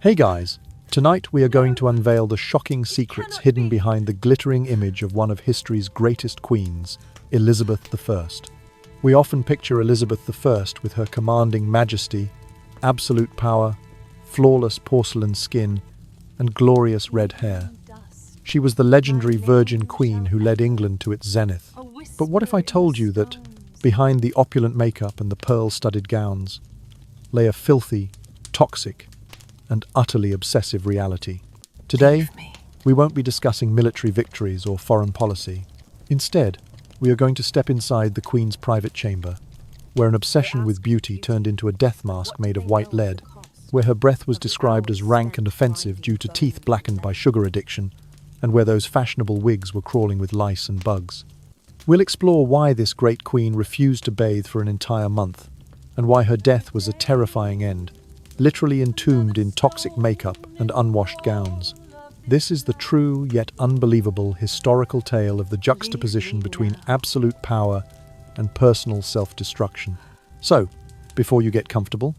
Hey guys, tonight we are going to unveil the shocking secrets hidden behind the glittering image of one of history's greatest queens, Elizabeth I. We often picture Elizabeth I with her commanding majesty, absolute power, flawless porcelain skin, and glorious red hair. She was the legendary virgin queen who led England to its zenith. But what if I told you that, behind the opulent makeup and the pearl-studded gowns, lay a filthy, toxic, and utterly obsessive reality? Today, we won't be discussing military victories or foreign policy. Instead, we are going to step inside the Queen's private chamber, where an obsession with beauty turned into a death mask made of white lead, where her breath was described as rank and offensive due to teeth blackened by sugar addiction, and where those fashionable wigs were crawling with lice and bugs. We'll explore why this great queen refused to bathe for an entire month, and why her death was a terrifying end, literally entombed in toxic makeup and unwashed gowns. This is the true yet unbelievable historical tale of the juxtaposition between absolute power and personal self-destruction. So, before you get comfortable,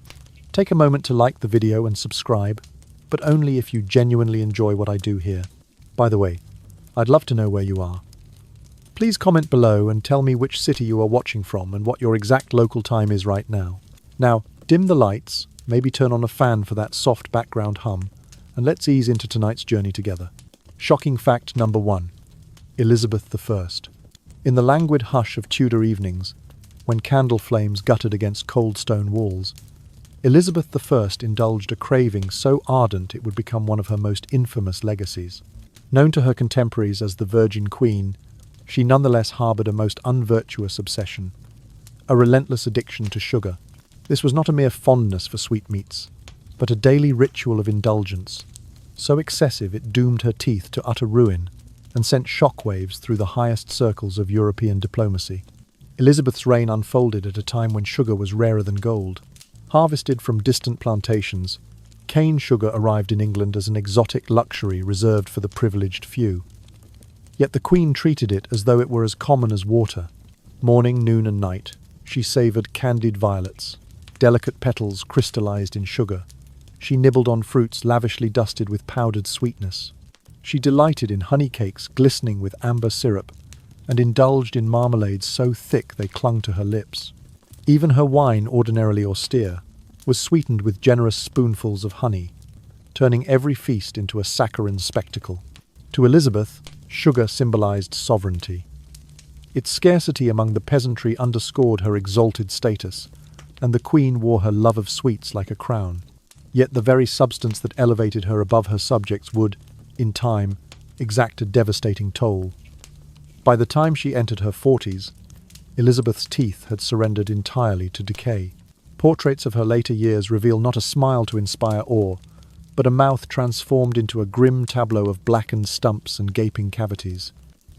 take a moment to like the video and subscribe, but only if you genuinely enjoy what I do here. By the way, I'd love to know where you are. Please comment below and tell me which city you are watching from and what your exact local time is right now. Now, dim the lights, maybe turn on a fan for that soft background hum, and let's ease into tonight's journey together. Shocking fact number 1. Elizabeth I. In the languid hush of Tudor evenings, when candle flames guttered against cold stone walls, Elizabeth I indulged a craving so ardent it would become one of her most infamous legacies. Known to her contemporaries as the Virgin Queen, she nonetheless harbored a most unvirtuous obsession, a relentless addiction to sugar. This was not a mere fondness for sweetmeats, but a daily ritual of indulgence, so excessive it doomed her teeth to utter ruin and sent shockwaves through the highest circles of European diplomacy. Elizabeth's reign unfolded at a time when sugar was rarer than gold. Harvested from distant plantations, cane sugar arrived in England as an exotic luxury reserved for the privileged few. Yet the Queen treated it as though it were as common as water. Morning, noon and night, she savoured candied violets, delicate petals crystallized in sugar. She nibbled on fruits lavishly dusted with powdered sweetness. She delighted in honey cakes glistening with amber syrup, and indulged in marmalades so thick they clung to her lips. Even her wine, ordinarily austere, was sweetened with generous spoonfuls of honey, turning every feast into a saccharine spectacle. To Elizabeth, sugar symbolized sovereignty. Its scarcity among the peasantry underscored her exalted status, and the Queen wore her love of sweets like a crown. Yet the very substance that elevated her above her subjects would, in time, exact a devastating toll. By the time she entered her 40s, Elizabeth's teeth had surrendered entirely to decay. Portraits of her later years reveal not a smile to inspire awe, but a mouth transformed into a grim tableau of blackened stumps and gaping cavities.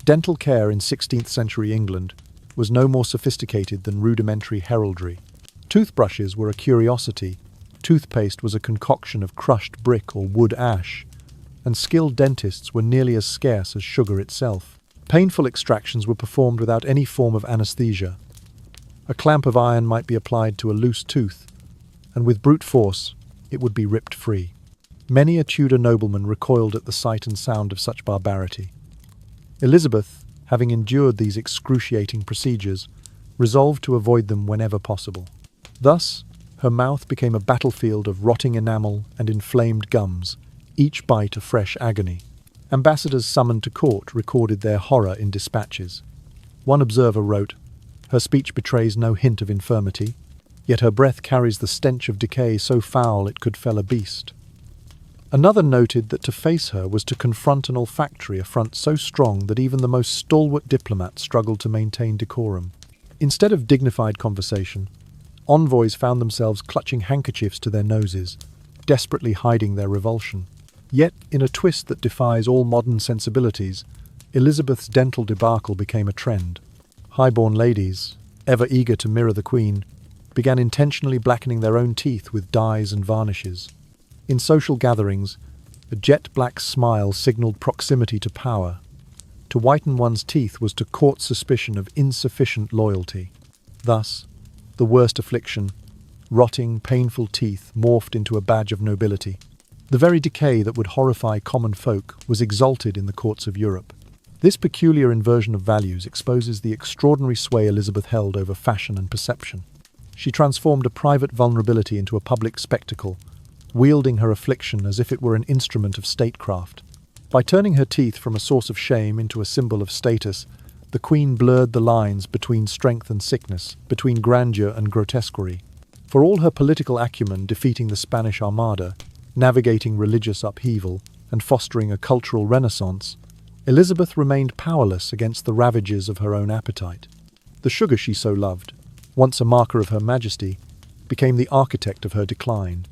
Dental care in 16th century England was no more sophisticated than rudimentary heraldry. Toothbrushes were a curiosity, toothpaste was a concoction of crushed brick or wood ash, and skilled dentists were nearly as scarce as sugar itself. Painful extractions were performed without any form of anesthesia. A clamp of iron might be applied to a loose tooth, and with brute force, it would be ripped free. Many a Tudor nobleman recoiled at the sight and sound of such barbarity. Elizabeth, having endured these excruciating procedures, resolved to avoid them whenever possible. Thus, her mouth became a battlefield of rotting enamel and inflamed gums, each bite a fresh agony. Ambassadors summoned to court recorded their horror in dispatches. One observer wrote, "Her speech betrays no hint of infirmity, yet her breath carries the stench of decay so foul it could fell a beast." Another noted that to face her was to confront an olfactory affront so strong that even the most stalwart diplomat struggled to maintain decorum. Instead of dignified conversation, envoys found themselves clutching handkerchiefs to their noses, desperately hiding their revulsion. Yet, in a twist that defies all modern sensibilities, Elizabeth's dental debacle became a trend. Highborn ladies, ever eager to mirror the Queen, began intentionally blackening their own teeth with dyes and varnishes. In social gatherings, a jet-black smile signaled proximity to power. To whiten one's teeth was to court suspicion of insufficient loyalty. Thus, the worst affliction, rotting, painful teeth morphed into a badge of nobility. The very decay that would horrify common folk was exalted in the courts of Europe. This peculiar inversion of values exposes the extraordinary sway Elizabeth held over fashion and perception. She transformed a private vulnerability into a public spectacle, wielding her affliction as if it were an instrument of statecraft. By turning her teeth from a source of shame into a symbol of status, the Queen blurred the lines between strength and sickness, between grandeur and grotesquerie. For all her political acumen defeating the Spanish Armada, navigating religious upheaval, and fostering a cultural renaissance, Elizabeth remained powerless against the ravages of her own appetite. The sugar she so loved, once a marker of her majesty, became the architect of her decline.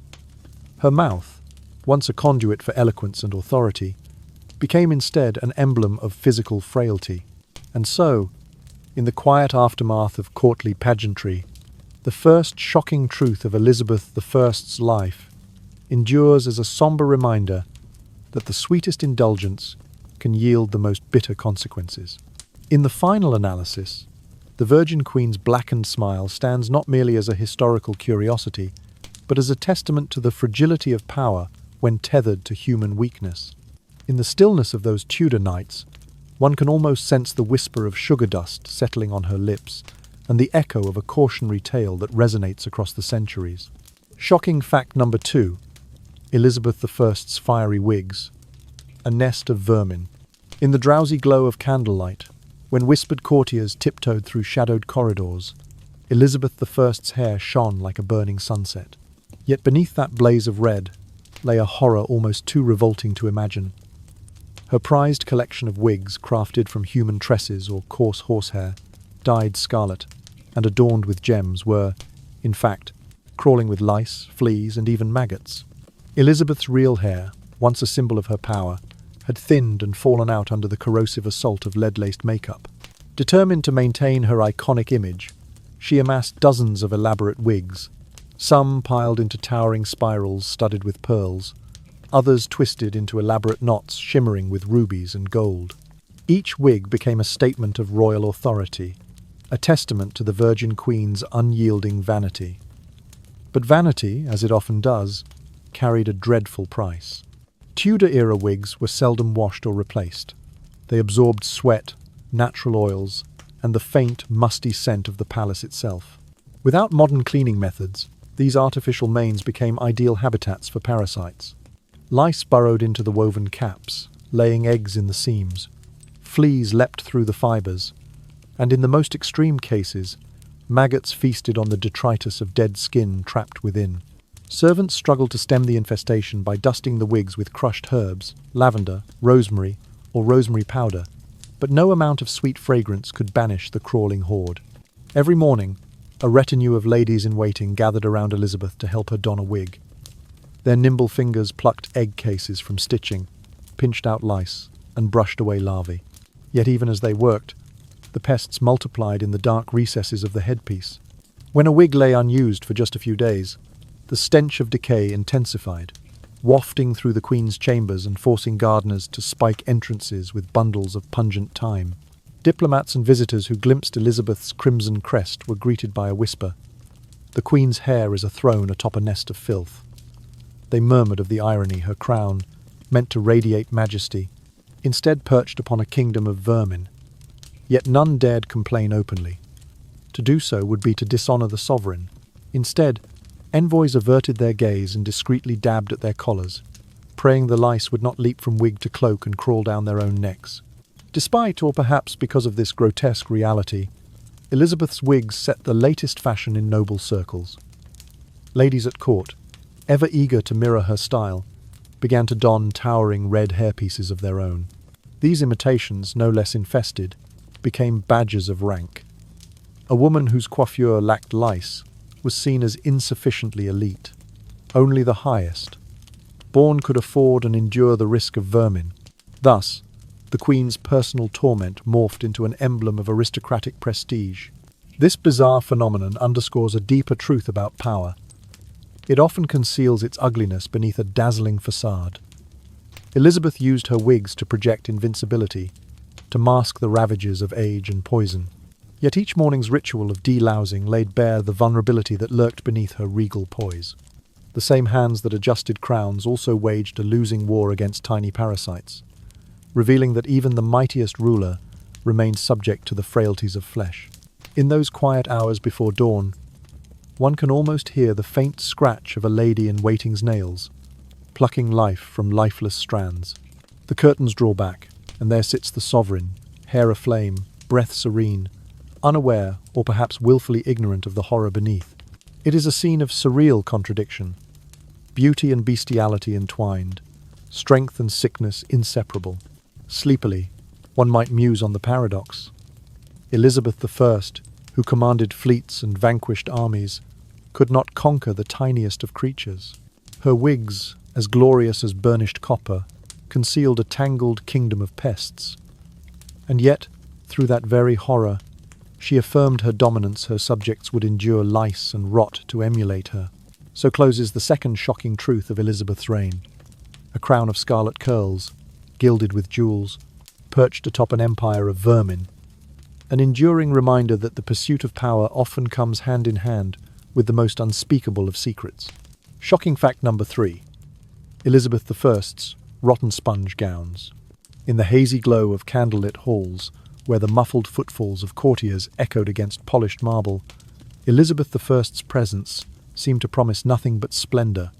Her mouth, once a conduit for eloquence and authority, became instead an emblem of physical frailty. And so, in the quiet aftermath of courtly pageantry, the first shocking truth of Elizabeth I's life endures as a somber reminder that the sweetest indulgence can yield the most bitter consequences. In the final analysis, the Virgin Queen's blackened smile stands not merely as a historical curiosity, but as a testament to the fragility of power when tethered to human weakness. In the stillness of those Tudor nights, one can almost sense the whisper of sugar dust settling on her lips and the echo of a cautionary tale that resonates across the centuries. Shocking fact number 2. Elizabeth I's fiery wigs. A nest of vermin. In the drowsy glow of candlelight, when whispered courtiers tiptoed through shadowed corridors, Elizabeth I's hair shone like a burning sunset. Yet beneath that blaze of red lay a horror almost too revolting to imagine. Her prized collection of wigs, crafted from human tresses or coarse horsehair, dyed scarlet, and adorned with gems, were, in fact, crawling with lice, fleas, and even maggots. Elizabeth's real hair, once a symbol of her power, had thinned and fallen out under the corrosive assault of lead-laced makeup. Determined to maintain her iconic image, she amassed dozens of elaborate wigs, some piled into towering spirals studded with pearls, others twisted into elaborate knots shimmering with rubies and gold. Each wig became a statement of royal authority, a testament to the Virgin Queen's unyielding vanity. But vanity, as it often does, carried a dreadful price. Tudor-era wigs were seldom washed or replaced. They absorbed sweat, natural oils, and the faint, musty scent of the palace itself. Without modern cleaning methods, these artificial manes became ideal habitats for parasites. Lice burrowed into the woven caps, laying eggs in the seams. Fleas leapt through the fibers, and in the most extreme cases, maggots feasted on the detritus of dead skin trapped within. Servants struggled to stem the infestation by dusting the wigs with crushed herbs, lavender, rosemary, or rosemary powder, but no amount of sweet fragrance could banish the crawling horde. Every morning, a retinue of ladies-in-waiting gathered around Elizabeth to help her don a wig. Their nimble fingers plucked egg cases from stitching, pinched out lice, and brushed away larvae. Yet even as they worked, the pests multiplied in the dark recesses of the headpiece. When a wig lay unused for just a few days, the stench of decay intensified, wafting through the Queen's chambers and forcing gardeners to spike entrances with bundles of pungent thyme. Diplomats and visitors who glimpsed Elizabeth's crimson crest were greeted by a whisper. "The Queen's hair is a throne atop a nest of filth." They murmured of the irony her crown, meant to radiate majesty, instead perched upon a kingdom of vermin. Yet none dared complain openly. To do so would be to dishonor the sovereign. Instead, envoys averted their gaze and discreetly dabbed at their collars, praying the lice would not leap from wig to cloak and crawl down their own necks. Despite, or perhaps because of this grotesque reality, Elizabeth's wigs set the latest fashion in noble circles. Ladies at court, ever eager to mirror her style, began to don towering red hairpieces of their own. These imitations, no less infested, became badges of rank. A woman whose coiffure lacked lice was seen as insufficiently elite. Only the highest, born, could afford and endure the risk of vermin. Thus, the Queen's personal torment morphed into an emblem of aristocratic prestige. This bizarre phenomenon underscores a deeper truth about power. It often conceals its ugliness beneath a dazzling facade. Elizabeth used her wigs to project invincibility, to mask the ravages of age and poison. Yet each morning's ritual of delousing laid bare the vulnerability that lurked beneath her regal poise. The same hands that adjusted crowns also waged a losing war against tiny parasites, revealing that even the mightiest ruler remained subject to the frailties of flesh. In those quiet hours before dawn, one can almost hear the faint scratch of a lady in waiting's nails, plucking life from lifeless strands. The curtains draw back, and there sits the sovereign, hair aflame, breath serene, unaware or perhaps willfully ignorant of the horror beneath. It is a scene of surreal contradiction, beauty and bestiality entwined, strength and sickness inseparable. Sleepily, one might muse on the paradox. Elizabeth I, who commanded fleets and vanquished armies, could not conquer the tiniest of creatures. Her wigs, as glorious as burnished copper, concealed a tangled kingdom of pests. And yet, through that very horror, she affirmed her dominance. Her subjects would endure lice and rot to emulate her. So closes the second shocking truth of Elizabeth's reign. A crown of scarlet curls, gilded with jewels, perched atop an empire of vermin. An enduring reminder that the pursuit of power often comes hand in hand with the most unspeakable of secrets. Shocking fact number 3. Elizabeth I's rotten sponge gowns. In the hazy glow of candlelit halls, where the muffled footfalls of courtiers echoed against polished marble, Elizabeth I's presence seemed to promise nothing but splendor.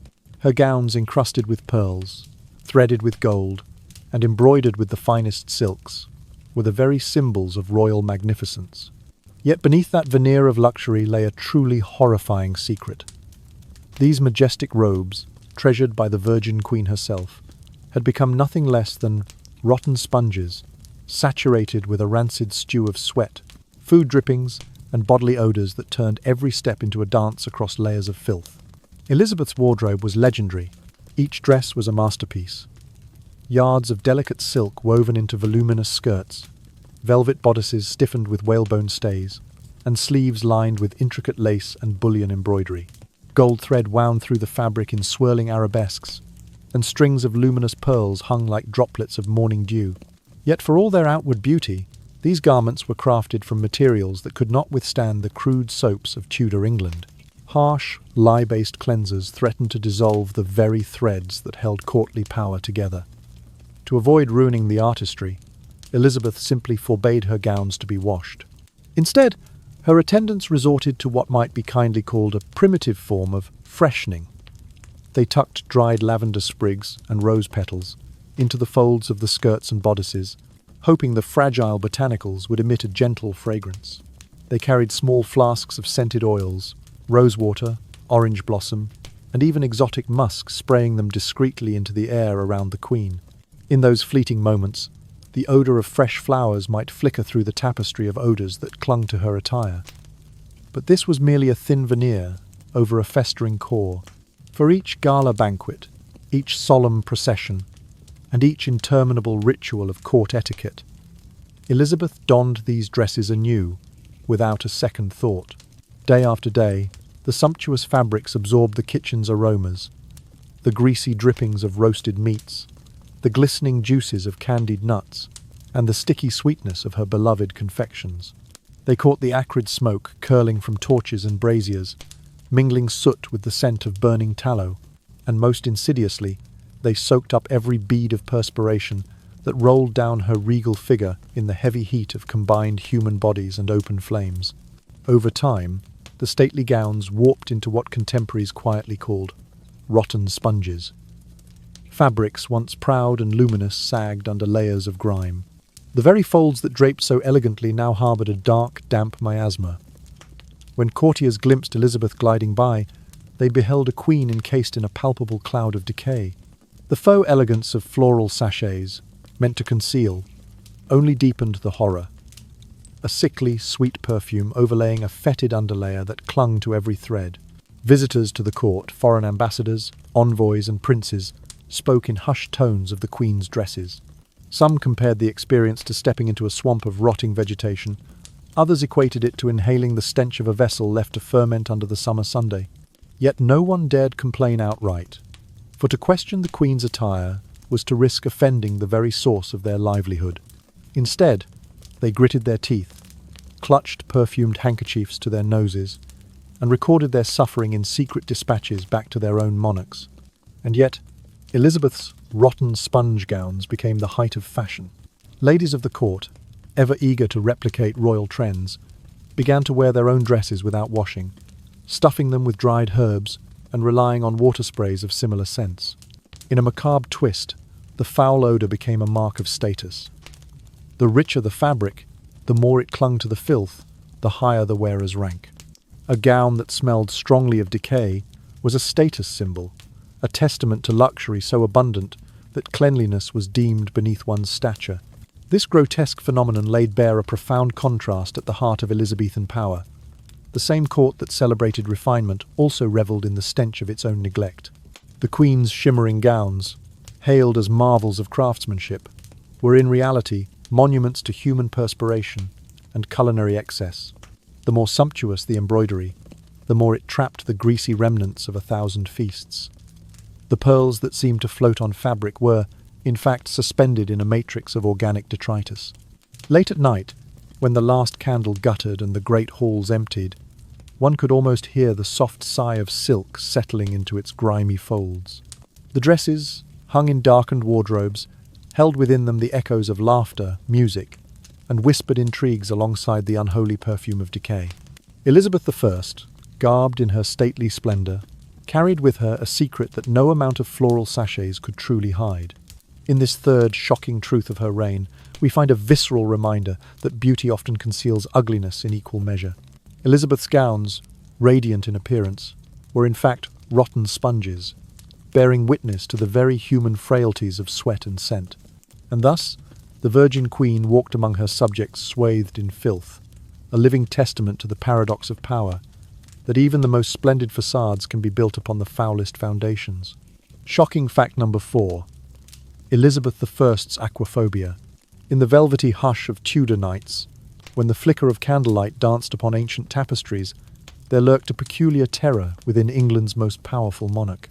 Her gowns encrusted with pearls, threaded with gold, and embroidered with the finest silks, were the very symbols of royal magnificence. Yet beneath that veneer of luxury lay a truly horrifying secret. These majestic robes, treasured by the Virgin Queen herself, had become nothing less than rotten sponges, saturated with a rancid stew of sweat, food drippings, and bodily odors that turned every step into a dance across layers of filth. Elizabeth's wardrobe was legendary. Each dress was a masterpiece. Yards of delicate silk woven into voluminous skirts, velvet bodices stiffened with whalebone stays, and sleeves lined with intricate lace and bullion embroidery. Gold thread wound through the fabric in swirling arabesques, and strings of luminous pearls hung like droplets of morning dew. Yet for all their outward beauty, these garments were crafted from materials that could not withstand the crude soaps of Tudor England. Harsh, lye-based cleansers threatened to dissolve the very threads that held courtly power together. To avoid ruining the artistry, Elizabeth simply forbade her gowns to be washed. Instead, her attendants resorted to what might be kindly called a primitive form of freshening. They tucked dried lavender sprigs and rose petals into the folds of the skirts and bodices, hoping the fragile botanicals would emit a gentle fragrance. They carried small flasks of scented oils, rosewater, orange blossom, and even exotic musk, spraying them discreetly into the air around the Queen. In those fleeting moments, the odor of fresh flowers might flicker through the tapestry of odors that clung to her attire. But this was merely a thin veneer over a festering core. For each gala banquet, each solemn procession, and each interminable ritual of court etiquette, Elizabeth donned these dresses anew, without a second thought. Day after day, the sumptuous fabrics absorbed the kitchen's aromas, the greasy drippings of roasted meats, the glistening juices of candied nuts, and the sticky sweetness of her beloved confections. They caught the acrid smoke curling from torches and braziers, mingling soot with the scent of burning tallow, and most insidiously, they soaked up every bead of perspiration that rolled down her regal figure in the heavy heat of combined human bodies and open flames. Over time, the stately gowns warped into what contemporaries quietly called rotten sponges. Fabrics once proud and luminous sagged under layers of grime. The very folds that draped so elegantly now harboured a dark, damp miasma. When courtiers glimpsed Elizabeth gliding by, they beheld a queen encased in a palpable cloud of decay. The faux elegance of floral sachets, meant to conceal, only deepened the horror. A sickly, sweet perfume overlaying a fetid underlayer that clung to every thread. Visitors to the court, foreign ambassadors, envoys and princes, spoke in hushed tones of the Queen's dresses. Some compared the experience to stepping into a swamp of rotting vegetation. Others equated it to inhaling the stench of a vessel left to ferment under the summer Sunday. Yet no one dared complain outright, for to question the Queen's attire was to risk offending the very source of their livelihood. Instead, they gritted their teeth, clutched perfumed handkerchiefs to their noses, and recorded their suffering in secret dispatches back to their own monarchs. And yet, Elizabeth's rotten sponge gowns became the height of fashion. Ladies of the court, ever eager to replicate royal trends, began to wear their own dresses without washing, stuffing them with dried herbs and relying on water sprays of similar scents. In a macabre twist, the foul odour became a mark of status. The richer the fabric, the more it clung to the filth, the higher the wearer's rank. A gown that smelled strongly of decay was a status symbol, a testament to luxury so abundant that cleanliness was deemed beneath one's stature. This grotesque phenomenon laid bare a profound contrast at the heart of Elizabethan power. The same court that celebrated refinement also revelled in the stench of its own neglect. The Queen's shimmering gowns, hailed as marvels of craftsmanship, were in reality monuments to human perspiration and culinary excess. The more sumptuous the embroidery, the more it trapped the greasy remnants of 1,000 feasts. The pearls that seemed to float on fabric were, in fact, suspended in a matrix of organic detritus. Late at night, when the last candle guttered and the great halls emptied, one could almost hear the soft sigh of silk settling into its grimy folds. The dresses, hung in darkened wardrobes, held within them the echoes of laughter, music, and whispered intrigues alongside the unholy perfume of decay. Elizabeth I, garbed in her stately splendour, carried with her a secret that no amount of floral sachets could truly hide. In this third shocking truth of her reign, we find a visceral reminder that beauty often conceals ugliness in equal measure. Elizabeth's gowns, radiant in appearance, were in fact rotten sponges, bearing witness to the very human frailties of sweat and scent. And thus, the Virgin Queen walked among her subjects swathed in filth, a living testament to the paradox of power, that even the most splendid facades can be built upon the foulest foundations. Shocking fact number 4. Elizabeth I's aquaphobia. In the velvety hush of Tudor nights, when the flicker of candlelight danced upon ancient tapestries, there lurked a peculiar terror within England's most powerful monarch.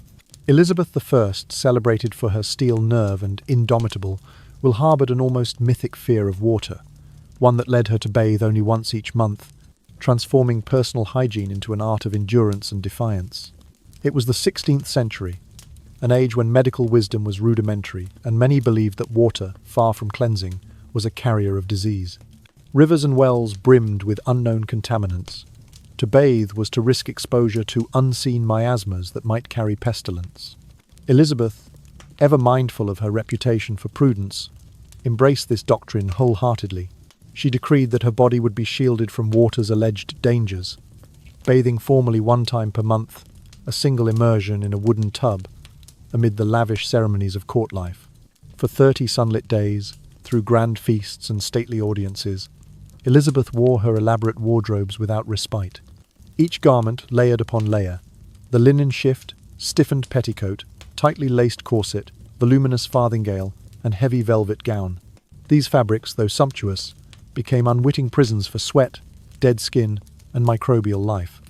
Elizabeth I, celebrated for her steel nerve and indomitable, will harboured an almost mythic fear of water, one that led her to bathe only once each month, transforming personal hygiene into an art of endurance and defiance. It was the 16th century, an age when medical wisdom was rudimentary, and many believed that water, far from cleansing, was a carrier of disease. Rivers and wells brimmed with unknown contaminants. To bathe was to risk exposure to unseen miasmas that might carry pestilence. Elizabeth, ever mindful of her reputation for prudence, embraced this doctrine wholeheartedly. She decreed that her body would be shielded from water's alleged dangers, bathing formally one time per month, a single immersion in a wooden tub, amid the lavish ceremonies of court life. For 30 sunlit days, through grand feasts and stately audiences, Elizabeth wore her elaborate wardrobes without respite. Each garment layered upon layer, the linen shift, stiffened petticoat, tightly laced corset, voluminous farthingale, and heavy velvet gown. These fabrics, though sumptuous, became unwitting prisons for sweat, dead skin, and microbial life.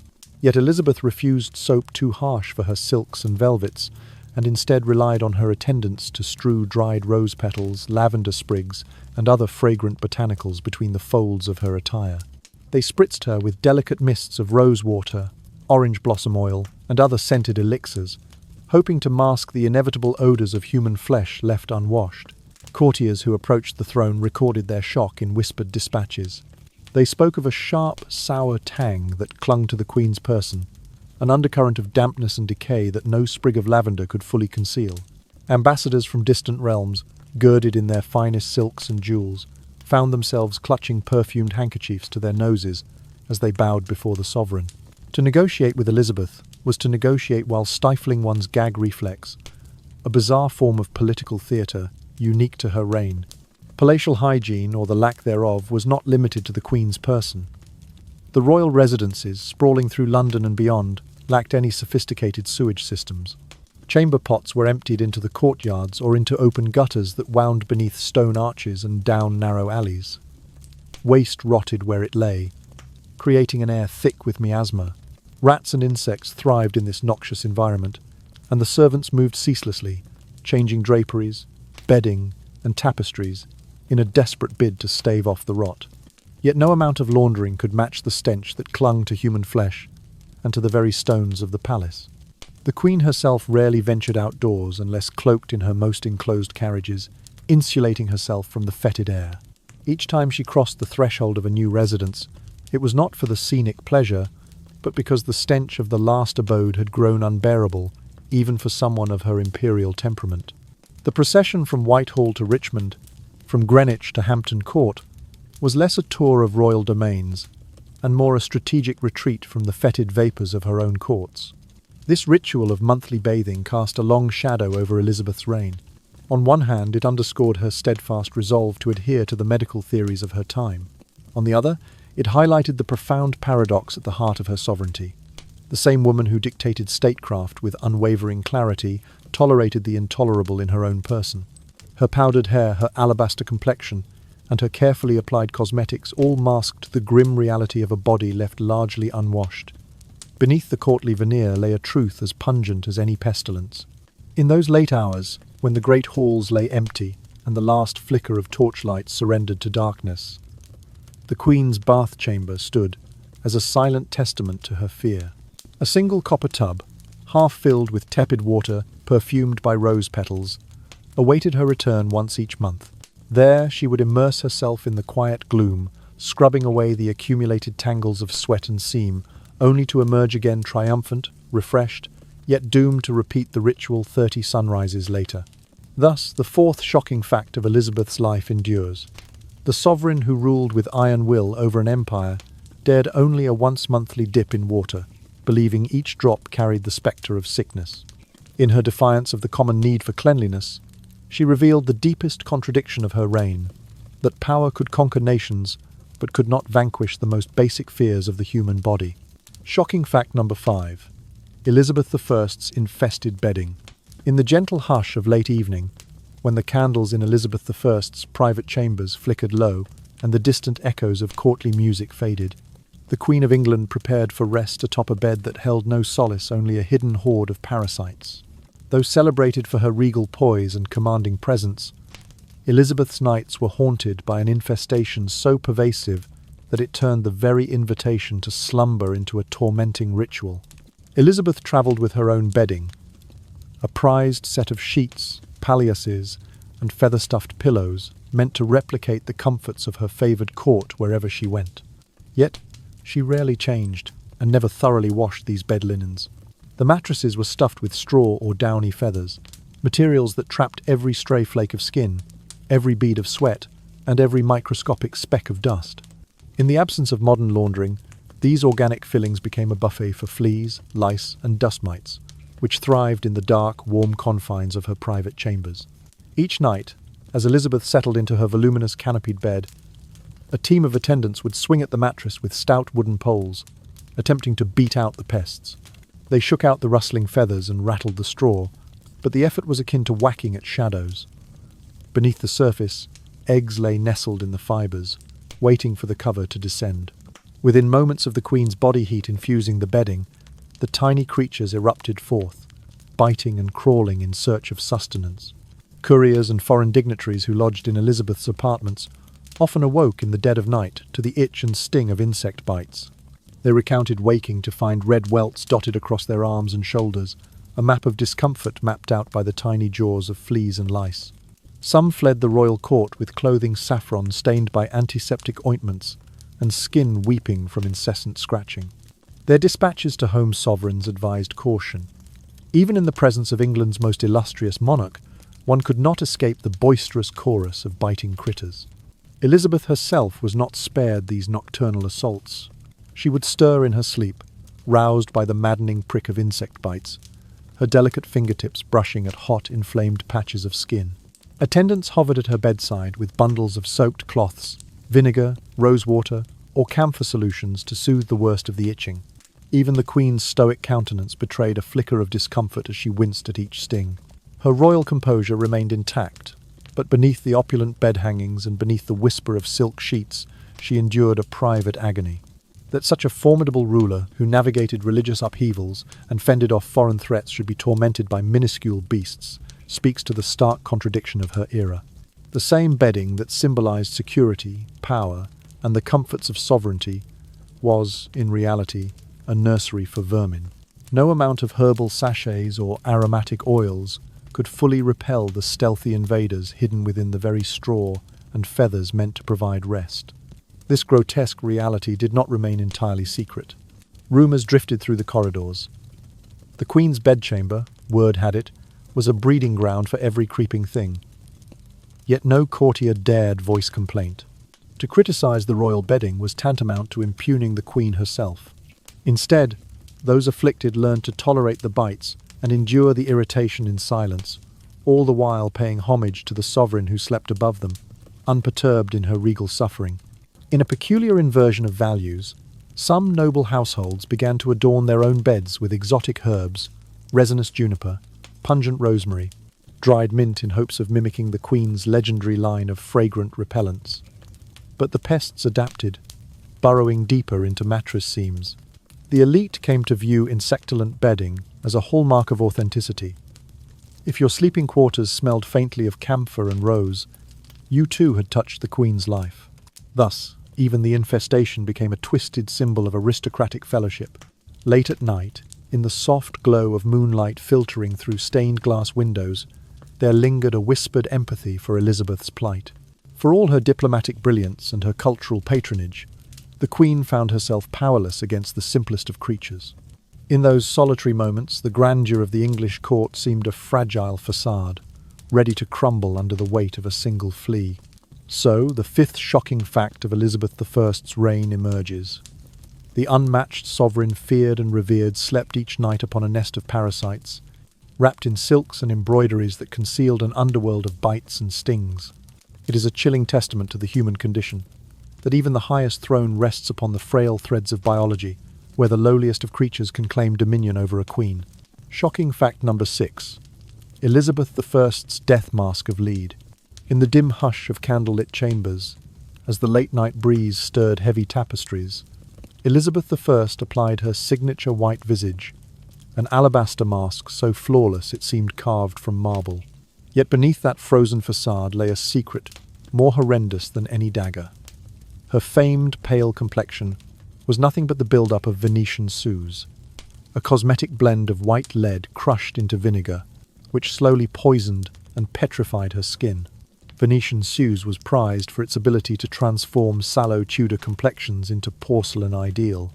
Yet Elizabeth refused soap too harsh for her silks and velvets, and instead relied on her attendants to strew dried rose petals, lavender sprigs, and other fragrant botanicals between the folds of her attire. They spritzed her with delicate mists of rose water, orange blossom oil, and other scented elixirs, hoping to mask the inevitable odours of human flesh left unwashed. Courtiers who approached the throne recorded their shock in whispered dispatches. They spoke of a sharp, sour tang that clung to the Queen's person, an undercurrent of dampness and decay that no sprig of lavender could fully conceal. Ambassadors from distant realms, girded in their finest silks and jewels, found themselves clutching perfumed handkerchiefs to their noses as they bowed before the sovereign. To negotiate with Elizabeth was to negotiate while stifling one's gag reflex, a bizarre form of political theatre unique to her reign. Palatial hygiene, or the lack thereof, was not limited to the Queen's person. The royal residences, sprawling through London and beyond, lacked any sophisticated sewage systems. Chamber pots were emptied into the courtyards or into open gutters that wound beneath stone arches and down narrow alleys. Waste rotted where it lay, creating an air thick with miasma. Rats and insects thrived in this noxious environment, and the servants moved ceaselessly, changing draperies, bedding, and tapestries in a desperate bid to stave off the rot. Yet no amount of laundering could match the stench that clung to human flesh, and to the very stones of the palace. The queen herself rarely ventured outdoors unless cloaked in her most enclosed carriages, insulating herself from the fetid air. Each time she crossed the threshold of a new residence, it was not for the scenic pleasure, but because the stench of the last abode had grown unbearable, even for someone of her imperial temperament. The procession from Whitehall to Richmond, from Greenwich to Hampton Court, was less a tour of royal domains, and more a strategic retreat from the fetid vapours of her own courts. This ritual of monthly bathing cast a long shadow over Elizabeth's reign. On one hand, it underscored her steadfast resolve to adhere to the medical theories of her time. On the other, it highlighted the profound paradox at the heart of her sovereignty. The same woman who dictated statecraft with unwavering clarity tolerated the intolerable in her own person. Her powdered hair, her alabaster complexion, and her carefully applied cosmetics all masked the grim reality of a body left largely unwashed. Beneath the courtly veneer lay a truth as pungent as any pestilence. In those late hours, when the great halls lay empty and the last flicker of torchlight surrendered to darkness, the Queen's bath chamber stood as a silent testament to her fear. A single copper tub, half filled with tepid water perfumed by rose petals, awaited her return once each month. There she would immerse herself in the quiet gloom, scrubbing away the accumulated tangles of sweat and seam, only to emerge again triumphant, refreshed, yet doomed to repeat the ritual 30 sunrises later. Thus, the fourth shocking fact of Elizabeth's life endures. The sovereign who ruled with iron will over an empire dared only a once-monthly dip in water, believing each drop carried the spectre of sickness. In her defiance of the common need for cleanliness, she revealed the deepest contradiction of her reign, that power could conquer nations, but could not vanquish the most basic fears of the human body. Shocking fact number 5. Elizabeth I's infested bedding. In the gentle hush of late evening, when the candles in Elizabeth I's private chambers flickered low and the distant echoes of courtly music faded, the Queen of England prepared for rest atop a bed that held no solace, only a hidden horde of parasites. Though celebrated for her regal poise and commanding presence, Elizabeth's nights were haunted by an infestation so pervasive that it turned the very invitation to slumber into a tormenting ritual. Elizabeth travelled with her own bedding, a prized set of sheets, palliaces, and feather-stuffed pillows meant to replicate the comforts of her favoured court wherever she went. Yet, she rarely changed and never thoroughly washed these bed linens. The mattresses were stuffed with straw or downy feathers, materials that trapped every stray flake of skin, every bead of sweat, and every microscopic speck of dust. In the absence of modern laundering, these organic fillings became a buffet for fleas, lice, and dust mites, which thrived in the dark, warm confines of her private chambers. Each night, as Elizabeth settled into her voluminous canopied bed, a team of attendants would swing at the mattress with stout wooden poles, attempting to beat out the pests. They shook out the rustling feathers and rattled the straw, but the effort was akin to whacking at shadows. Beneath the surface, eggs lay nestled in the fibres, waiting for the cover to descend. Within moments of the Queen's body heat infusing the bedding, the tiny creatures erupted forth, biting and crawling in search of sustenance. Couriers and foreign dignitaries who lodged in Elizabeth's apartments often awoke in the dead of night to the itch and sting of insect bites. They recounted waking to find red welts dotted across their arms and shoulders, a map of discomfort mapped out by the tiny jaws of fleas and lice. Some fled the royal court with clothing saffron stained by antiseptic ointments and skin weeping from incessant scratching. Their dispatches to home sovereigns advised caution. Even in the presence of England's most illustrious monarch, one could not escape the boisterous chorus of biting critters. Elizabeth herself was not spared these nocturnal assaults. She would stir in her sleep, roused by the maddening prick of insect bites, her delicate fingertips brushing at hot, inflamed patches of skin. Attendants hovered at her bedside with bundles of soaked cloths, vinegar, rose water, or camphor solutions to soothe the worst of the itching. Even the Queen's stoic countenance betrayed a flicker of discomfort as she winced at each sting. Her royal composure remained intact, but beneath the opulent bed hangings and beneath the whisper of silk sheets, she endured a private agony. That such a formidable ruler, who navigated religious upheavals and fended off foreign threats, should be tormented by minuscule beasts, speaks to the stark contradiction of her era. The same bedding that symbolized security, power, and the comforts of sovereignty was, in reality, a nursery for vermin. No amount of herbal sachets or aromatic oils could fully repel the stealthy invaders hidden within the very straw and feathers meant to provide rest. This grotesque reality did not remain entirely secret. Rumours drifted through the corridors. The Queen's bedchamber, word had it, was a breeding ground for every creeping thing. Yet no courtier dared voice complaint. To criticize the royal bedding was tantamount to impugning the Queen herself. Instead, those afflicted learned to tolerate the bites and endure the irritation in silence, all the while paying homage to the sovereign who slept above them, unperturbed in her regal suffering. In a peculiar inversion of values, some noble households began to adorn their own beds with exotic herbs, resinous juniper, pungent rosemary, dried mint in hopes of mimicking the Queen's legendary line of fragrant repellents. But the pests adapted, burrowing deeper into mattress seams. The elite came to view insectilent bedding as a hallmark of authenticity. If your sleeping quarters smelled faintly of camphor and rose, you too had touched the Queen's life. Thus, even the infestation became a twisted symbol of aristocratic fellowship. Late at night, in the soft glow of moonlight filtering through stained glass windows, there lingered a whispered empathy for Elizabeth's plight. For all her diplomatic brilliance and her cultural patronage, the Queen found herself powerless against the simplest of creatures. In those solitary moments, the grandeur of the English court seemed a fragile facade, ready to crumble under the weight of a single flea. So, the fifth shocking fact of Elizabeth I's reign emerges. The unmatched sovereign feared and revered slept each night upon a nest of parasites, wrapped in silks and embroideries that concealed an underworld of bites and stings. It is a chilling testament to the human condition, that even the highest throne rests upon the frail threads of biology, where the lowliest of creatures can claim dominion over a queen. Shocking fact number 6. Elizabeth I's death mask of lead. In the dim hush of candlelit chambers, as the late-night breeze stirred heavy tapestries, Elizabeth I applied her signature white visage, an alabaster mask so flawless it seemed carved from marble. Yet beneath that frozen facade lay a secret, more horrendous than any dagger. Her famed pale complexion was nothing but the build-up of Venetian suze, a cosmetic blend of white lead crushed into vinegar, which slowly poisoned and petrified her skin. Venetian suze was prized for its ability to transform sallow Tudor complexions into porcelain ideal.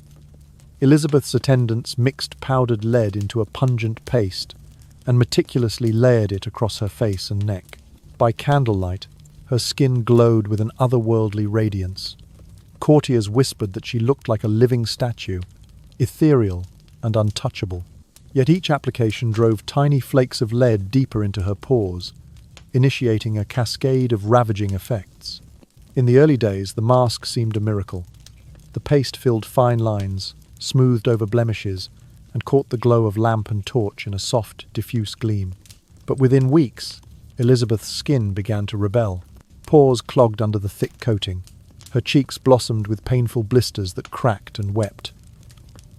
Elizabeth's attendants mixed powdered lead into a pungent paste and meticulously layered it across her face and neck. By candlelight, her skin glowed with an otherworldly radiance. Courtiers whispered that she looked like a living statue, ethereal and untouchable. Yet each application drove tiny flakes of lead deeper into her pores, initiating a cascade of ravaging effects. In the early days, the mask seemed a miracle. The paste filled fine lines, smoothed over blemishes, and caught the glow of lamp and torch in a soft, diffuse gleam. But within weeks, Elizabeth's skin began to rebel. Pores clogged under the thick coating. Her cheeks blossomed with painful blisters that cracked and wept.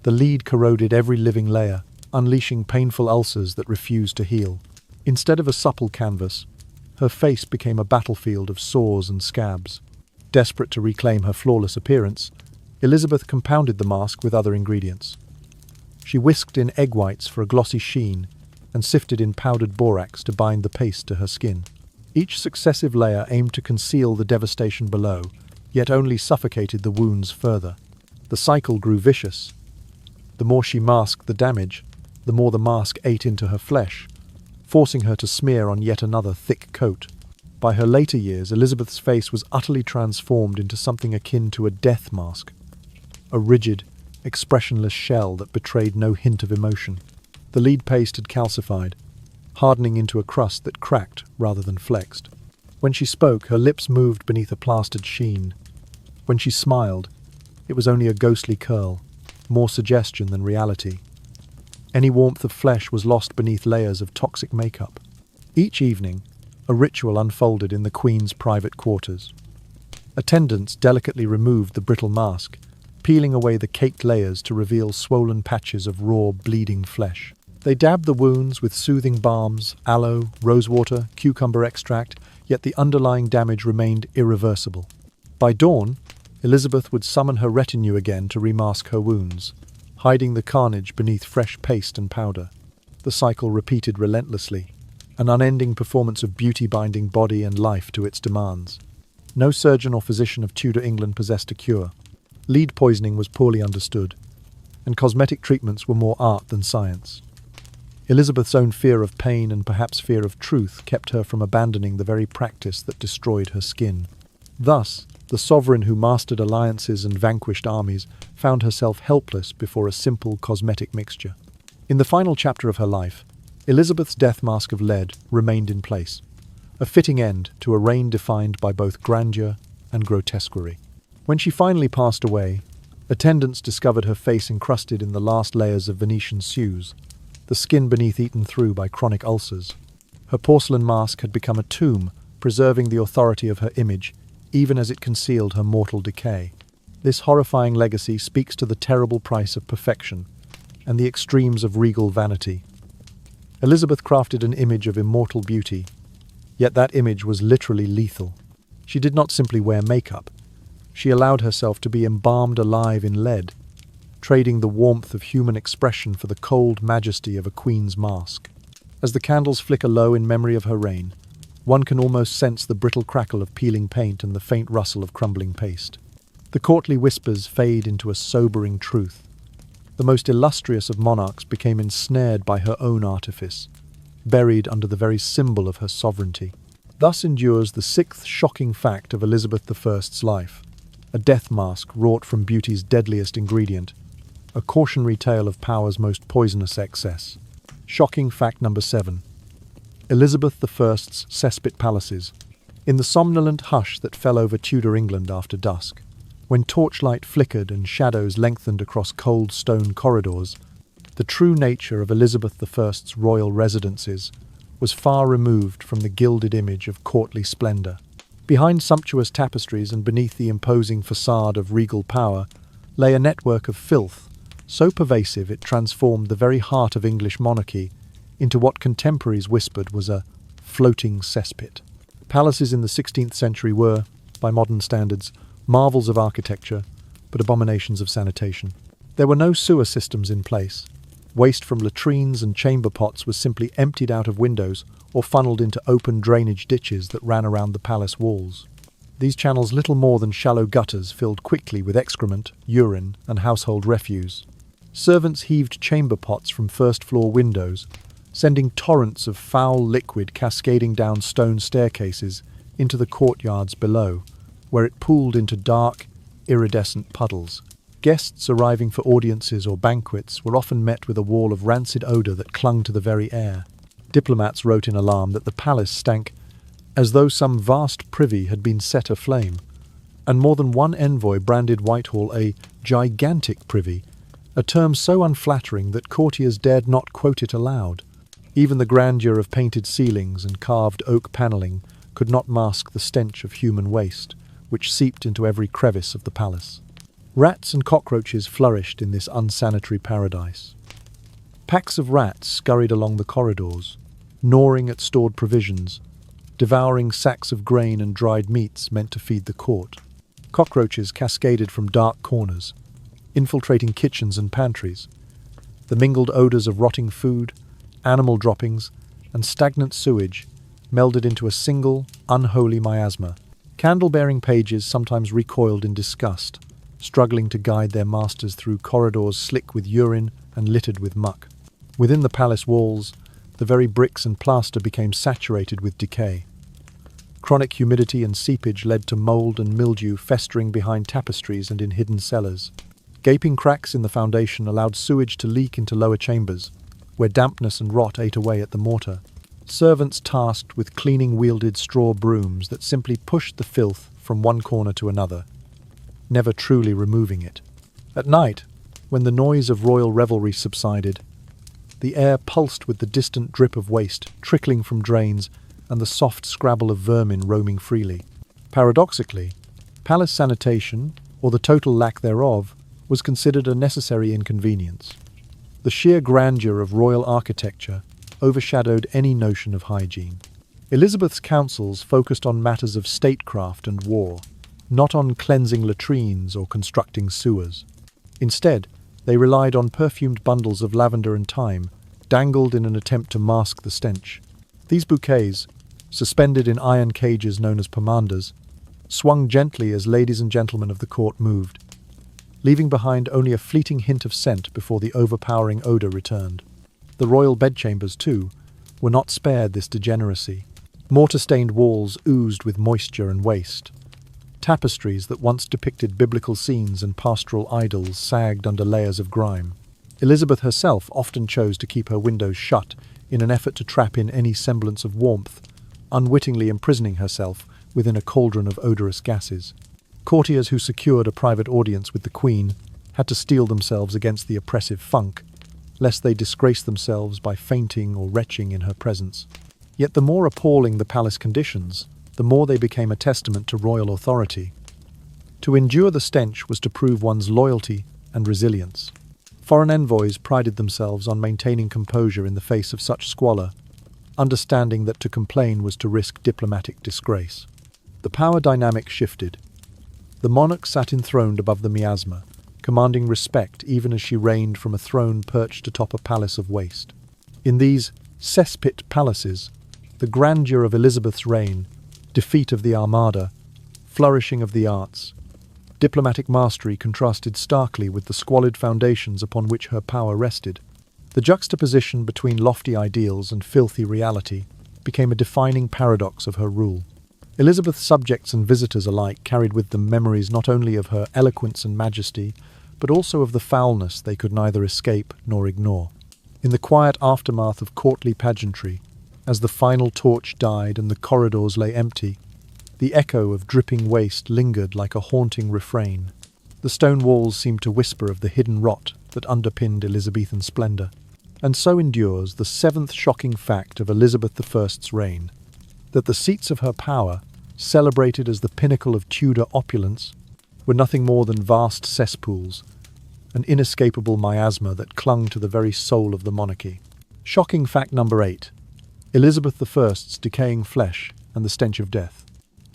The lead corroded every living layer, unleashing painful ulcers that refused to heal. Instead of a supple canvas, her face became a battlefield of sores and scabs. Desperate to reclaim her flawless appearance, Elizabeth compounded the mask with other ingredients. She whisked in egg whites for a glossy sheen and sifted in powdered borax to bind the paste to her skin. Each successive layer aimed to conceal the devastation below, yet only suffocated the wounds further. The cycle grew vicious. The more she masked the damage, the more the mask ate into her flesh, forcing her to smear on yet another thick coat. By her later years, Elizabeth's face was utterly transformed into something akin to a death mask, a rigid, expressionless shell that betrayed no hint of emotion. The lead paste had calcified, hardening into a crust that cracked rather than flexed. When she spoke, her lips moved beneath a plastered sheen. When she smiled, it was only a ghostly curl, more suggestion than reality. Any warmth of flesh was lost beneath layers of toxic makeup. Each evening, a ritual unfolded in the Queen's private quarters. Attendants delicately removed the brittle mask, peeling away the caked layers to reveal swollen patches of raw, bleeding flesh. They dabbed the wounds with soothing balms, aloe, rosewater, cucumber extract, yet the underlying damage remained irreversible. By dawn, Elizabeth would summon her retinue again to remask her wounds, hiding the carnage beneath fresh paste and powder. The cycle repeated relentlessly, an unending performance of beauty binding body and life to its demands. No surgeon or physician of Tudor England possessed a cure. Lead poisoning was poorly understood, and cosmetic treatments were more art than science. Elizabeth's own fear of pain and perhaps fear of truth kept her from abandoning the very practice that destroyed her skin. Thus, the sovereign who mastered alliances and vanquished armies found herself helpless before a simple cosmetic mixture. In the final chapter of her life, Elizabeth's death mask of lead remained in place, a fitting end to a reign defined by both grandeur and grotesquerie. When she finally passed away, attendants discovered her face encrusted in the last layers of Venetian sues, the skin beneath eaten through by chronic ulcers. Her porcelain mask had become a tomb, preserving the authority of her image, even as it concealed her mortal decay. This horrifying legacy speaks to the terrible price of perfection and the extremes of regal vanity. Elizabeth crafted an image of immortal beauty, yet that image was literally lethal. She did not simply wear makeup. She allowed herself to be embalmed alive in lead, trading the warmth of human expression for the cold majesty of a queen's mask. As the candles flicker low in memory of her reign, one can almost sense the brittle crackle of peeling paint and the faint rustle of crumbling paste. The courtly whispers fade into a sobering truth. The most illustrious of monarchs became ensnared by her own artifice, buried under the very symbol of her sovereignty. Thus endures the sixth shocking fact of Elizabeth I's life, a death mask wrought from beauty's deadliest ingredient, a cautionary tale of power's most poisonous excess. Shocking fact number 7. Elizabeth I's cesspit palaces. In the somnolent hush that fell over Tudor England after dusk, when torchlight flickered and shadows lengthened across cold stone corridors, the true nature of Elizabeth I's royal residences was far removed from the gilded image of courtly splendor. Behind sumptuous tapestries and beneath the imposing facade of regal power lay a network of filth, so pervasive it transformed the very heart of English monarchy into what contemporaries whispered was a floating cesspit. Palaces in the 16th century were, by modern standards, marvels of architecture, but abominations of sanitation. There were no sewer systems in place. Waste from latrines and chamber pots was simply emptied out of windows or funneled into open drainage ditches that ran around the palace walls. These channels, little more than shallow gutters, filled quickly with excrement, urine, and household refuse. Servants heaved chamber pots from first-floor windows, sending torrents of foul liquid cascading down stone staircases into the courtyards below, where it pooled into dark, iridescent puddles. Guests arriving for audiences or banquets were often met with a wall of rancid odour that clung to the very air. Diplomats wrote in alarm that the palace stank as though some vast privy had been set aflame, and more than one envoy branded Whitehall a gigantic privy, a term so unflattering that courtiers dared not quote it aloud. Even the grandeur of painted ceilings and carved oak panelling could not mask the stench of human waste, which seeped into every crevice of the palace. Rats and cockroaches flourished in this unsanitary paradise. Packs of rats scurried along the corridors, gnawing at stored provisions, devouring sacks of grain and dried meats meant to feed the court. Cockroaches cascaded from dark corners, infiltrating kitchens and pantries. The mingled odours of rotting food, animal droppings, and stagnant sewage melded into a single, unholy miasma. Candle-bearing pages sometimes recoiled in disgust, struggling to guide their masters through corridors slick with urine and littered with muck. Within the palace walls, the very bricks and plaster became saturated with decay. Chronic humidity and seepage led to mould and mildew festering behind tapestries and in hidden cellars. Gaping cracks in the foundation allowed sewage to leak into lower chambers, where dampness and rot ate away at the mortar. Servants tasked with cleaning wielded straw brooms that simply pushed the filth from one corner to another, never truly removing it. At night, when the noise of royal revelry subsided, the air pulsed with the distant drip of waste trickling from drains and the soft scrabble of vermin roaming freely. Paradoxically, palace sanitation, or the total lack thereof, was considered a necessary inconvenience. The sheer grandeur of royal architecture overshadowed any notion of hygiene. Elizabeth's councils focused on matters of statecraft and war, not on cleansing latrines or constructing sewers. Instead, They relied on perfumed bundles of lavender and thyme, dangled in an attempt to mask the stench. These bouquets, suspended in iron cages known as pomanders, swung gently as ladies and gentlemen of the court moved, leaving behind only a fleeting hint of scent before the overpowering odour returned. The royal bedchambers, too, were not spared this degeneracy. Mortar-stained walls oozed with moisture and waste. Tapestries that once depicted biblical scenes and pastoral idyls sagged under layers of grime. Elizabeth herself often chose to keep her windows shut in an effort to trap in any semblance of warmth, unwittingly imprisoning herself within a cauldron of odorous gases. Courtiers who secured a private audience with the Queen had to steel themselves against the oppressive funk, lest they disgrace themselves by fainting or retching in her presence. Yet the more appalling the palace conditions, the more they became a testament to royal authority. To endure the stench was to prove one's loyalty and resilience. Foreign envoys prided themselves on maintaining composure in the face of such squalor, understanding that to complain was to risk diplomatic disgrace. The power dynamic shifted. The monarch sat enthroned above the miasma, commanding respect even as she reigned from a throne perched atop a palace of waste. In these cesspit palaces, the grandeur of Elizabeth's reign, defeat of the Armada, flourishing of the arts, diplomatic mastery contrasted starkly with the squalid foundations upon which her power rested. The juxtaposition between lofty ideals and filthy reality became a defining paradox of her rule. Elizabeth's subjects and visitors alike carried with them memories not only of her eloquence and majesty, but also of the foulness they could neither escape nor ignore. In the quiet aftermath of courtly pageantry, as the final torch died and the corridors lay empty, the echo of dripping waste lingered like a haunting refrain. The stone walls seemed to whisper of the hidden rot that underpinned Elizabethan splendour. And so endures the seventh shocking fact of Elizabeth I's reign, that the seats of her power, celebrated as the pinnacle of Tudor opulence, were nothing more than vast cesspools, an inescapable miasma that clung to the very soul of the monarchy. Shocking fact number 8. Elizabeth I's decaying flesh and the stench of death.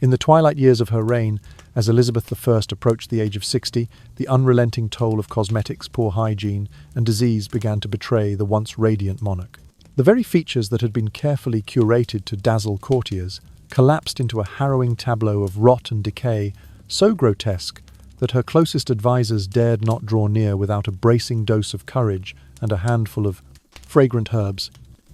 In the twilight years of her reign, as Elizabeth I approached the age of 60, the unrelenting toll of cosmetics, poor hygiene, and disease began to betray the once radiant monarch. The very features that had been carefully curated to dazzle courtiers collapsed into a harrowing tableau of rot and decay so grotesque that her closest advisers dared not draw near without a bracing dose of courage and a handful of fragrant herbs.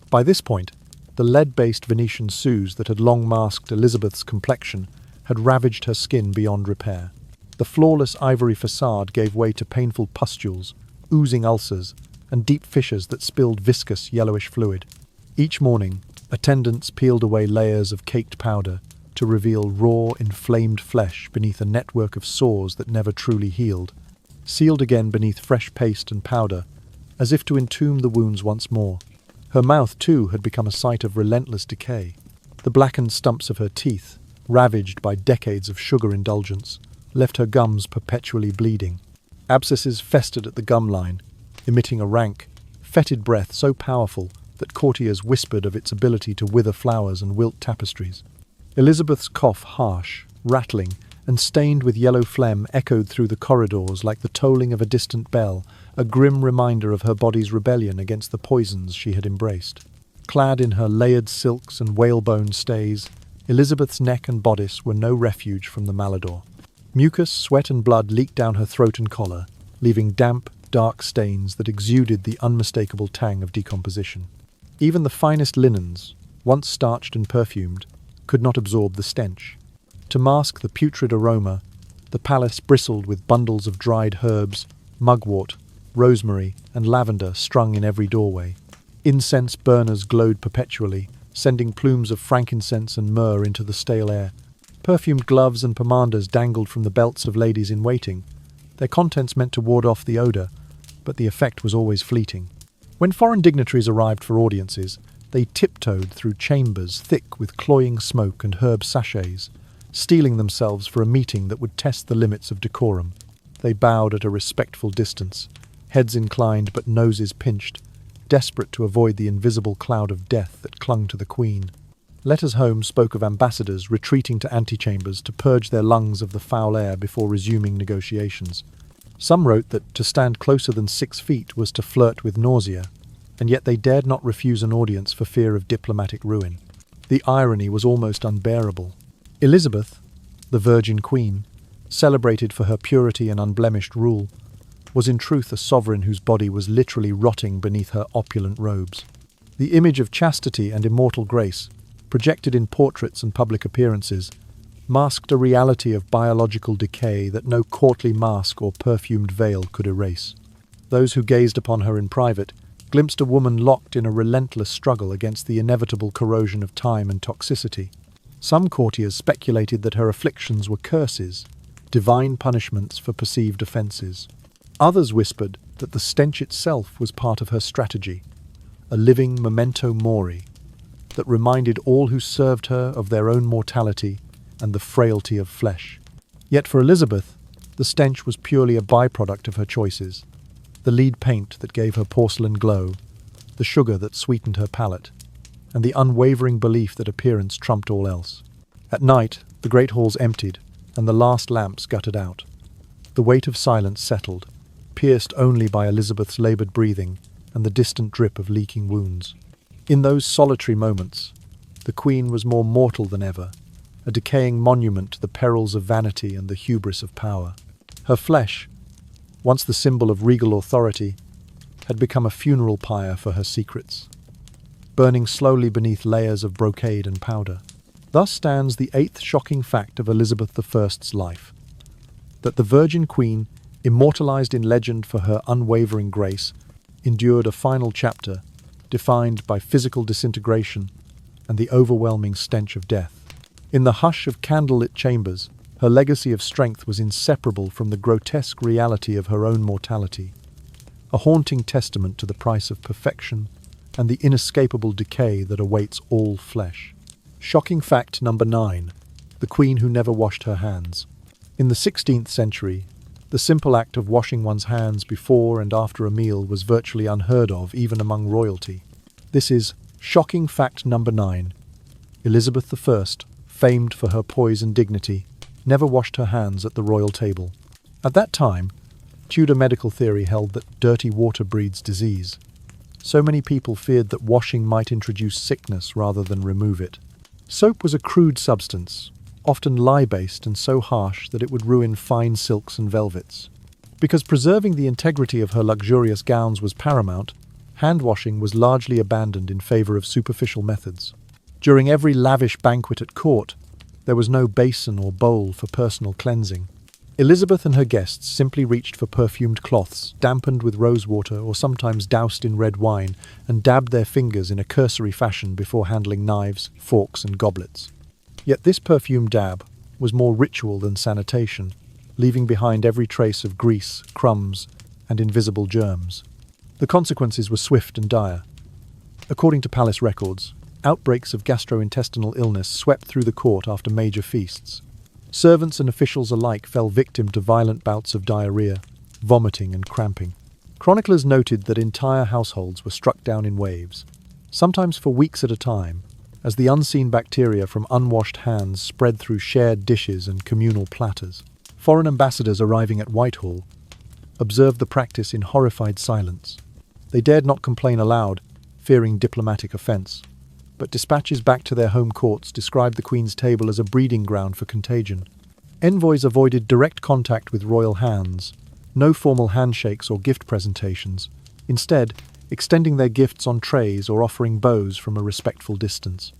By this point, the lead-based Venetian souse that had long masked Elizabeth's complexion had ravaged her skin beyond repair. The flawless ivory facade gave way to painful pustules, oozing ulcers, and deep fissures that spilled viscous yellowish fluid. Each morning, attendants peeled away layers of caked powder to reveal raw, inflamed flesh beneath a network of sores that never truly healed, sealed again beneath fresh paste and powder, as if to entomb the wounds once more. Her mouth, too, had become a site of relentless decay. The blackened stumps of her teeth, ravaged by decades of sugar indulgence, left her gums perpetually bleeding. Abscesses festered at the gum line, emitting a rank, fetid breath so powerful that courtiers whispered of its ability to wither flowers and wilt tapestries. Elizabeth's cough, harsh, rattling, and stained with yellow phlegm, echoed through the corridors like the tolling of a distant bell, a grim reminder of her body's rebellion against the poisons she had embraced. Clad in her layered silks and whalebone stays, Elizabeth's neck and bodice were no refuge from the malodor. Mucus, sweat and blood leaked down her throat and collar, leaving damp, dark stains that exuded the unmistakable tang of decomposition. Even the finest linens, once starched and perfumed, could not absorb the stench. To mask the putrid aroma, the palace bristled with bundles of dried herbs, mugwort, rosemary, and lavender strung in every doorway. Incense burners glowed perpetually, sending plumes of frankincense and myrrh into the stale air. Perfumed gloves and pomanders dangled from the belts of ladies in waiting, their contents meant to ward off the odour, but the effect was always fleeting. When foreign dignitaries arrived for audiences, they tiptoed through chambers thick with cloying smoke and herb sachets, steeling themselves for a meeting that would test the limits of decorum. They bowed at a respectful distance, heads inclined but noses pinched, desperate to avoid the invisible cloud of death that clung to the Queen. Letters home spoke of ambassadors retreating to antechambers to purge their lungs of the foul air before resuming negotiations. Some wrote that to stand closer than 6 feet was to flirt with nausea, and yet they dared not refuse an audience for fear of diplomatic ruin. The irony was almost unbearable. Elizabeth, the Virgin Queen, celebrated for her purity and unblemished rule, was in truth a sovereign whose body was literally rotting beneath her opulent robes. The image of chastity and immortal grace, projected in portraits and public appearances, masked a reality of biological decay that no courtly mask or perfumed veil could erase. Those who gazed upon her in private glimpsed a woman locked in a relentless struggle against the inevitable corrosion of time and toxicity. Some courtiers speculated that her afflictions were curses, divine punishments for perceived offences. Others whispered that the stench itself was part of her strategy, a living memento mori that reminded all who served her of their own mortality and the frailty of flesh. Yet for Elizabeth, the stench was purely a byproduct of her choices. The lead paint that gave her porcelain glow, the sugar that sweetened her palate, and the unwavering belief that appearance trumped all else. At night, the great halls emptied, and the last lamps guttered out. The weight of silence settled, pierced only by Elizabeth's laboured breathing and the distant drip of leaking wounds. In those solitary moments, the Queen was more mortal than ever, a decaying monument to the perils of vanity and the hubris of power. Her flesh, once the symbol of regal authority, had become a funeral pyre for her secrets, burning slowly beneath layers of brocade and powder. Thus stands the 8th shocking fact of Elizabeth I's life, that the Virgin Queen, immortalized in legend for her unwavering grace, endured a final chapter defined by physical disintegration and the overwhelming stench of death. In the hush of candlelit chambers, her legacy of strength was inseparable from the grotesque reality of her own mortality, a haunting testament to the price of perfection and the inescapable decay that awaits all flesh. Shocking fact number 9. The Queen who never washed her hands. In the 16th century, the simple act of washing one's hands before and after a meal was virtually unheard of even among royalty. This is shocking fact number 9. Elizabeth I, famed for her poise and dignity, never washed her hands at the royal table. At that time, Tudor medical theory held that dirty water breeds disease. So many people feared that washing might introduce sickness rather than remove it. Soap was a crude substance, often lye-based and so harsh that it would ruin fine silks and velvets. Because preserving the integrity of her luxurious gowns was paramount, hand-washing was largely abandoned in favor of superficial methods. During every lavish banquet at court, there was no basin or bowl for personal cleansing. Elizabeth and her guests simply reached for perfumed cloths, dampened with rosewater or sometimes doused in red wine, and dabbed their fingers in a cursory fashion before handling knives, forks, and goblets. Yet this perfume dab was more ritual than sanitation, leaving behind every trace of grease, crumbs, and invisible germs. The consequences were swift and dire. According to palace records, outbreaks of gastrointestinal illness swept through the court after major feasts. Servants and officials alike fell victim to violent bouts of diarrhea, vomiting, and cramping. Chroniclers noted that entire households were struck down in waves, sometimes for weeks at a time, as the unseen bacteria from unwashed hands spread through shared dishes and communal platters. Foreign ambassadors arriving at Whitehall observed the practice in horrified silence. They dared not complain aloud, fearing diplomatic offence, but dispatches back to their home courts described the Queen's table as a breeding ground for contagion. Envoys avoided direct contact with royal hands, no formal handshakes or gift presentations, instead extending their gifts on trays or offering bows from a respectful distance.